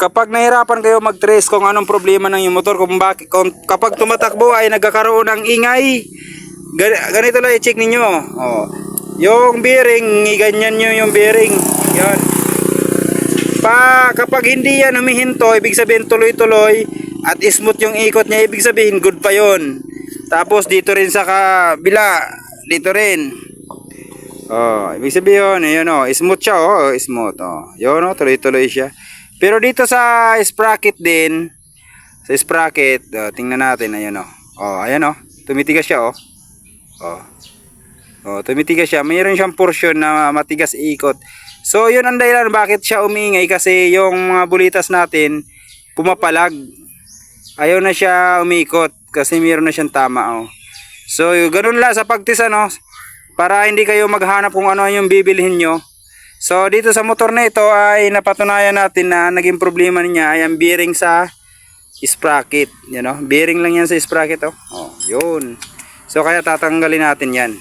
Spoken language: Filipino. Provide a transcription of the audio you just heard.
kapag nahirapan kayo mag-trace kung anong problema ng yung motor, kapag tumatakbo ay nagkakaroon ng ingay, ganito lang i-check ninyo. Oh. Yung bearing, ganyan nyo yung bearing. Yan. Kapag hindi yan humihinto, ibig sabihin tuloy-tuloy at smooth yung ikot niya, ibig sabihin good pa yon. Tapos dito rin sa kabila, dito rin. Oh, ibig sabihin, ayun oh, smooth siya oh, smooth oh. Yun oh, tuloy-tuloy siya. Pero dito sa sprocket din, sa sprocket, tingnan natin, ayun oh. Oh, ayan oh, tumitigas siya oh. Oh. Oh, tumitigas siya. Mayroon siyang portion na matigas ikot. So, yun ang dahilan bakit siya umingay, kasi yung mga bulitas natin pumapalag. Ayaw na siya umikot kasi mayroon na siyang tama oh. So, ganun lang sa pagtis ano, para hindi kayo maghanap kung ano yung bibilhin nyo. So, dito sa motor na ito ay napatunayan natin na naging problema niya ay ang bearing sa sprocket. Yan oh, bearing lang yan sa sprocket oh. Oh, yun. So, kaya tatanggalin natin yan.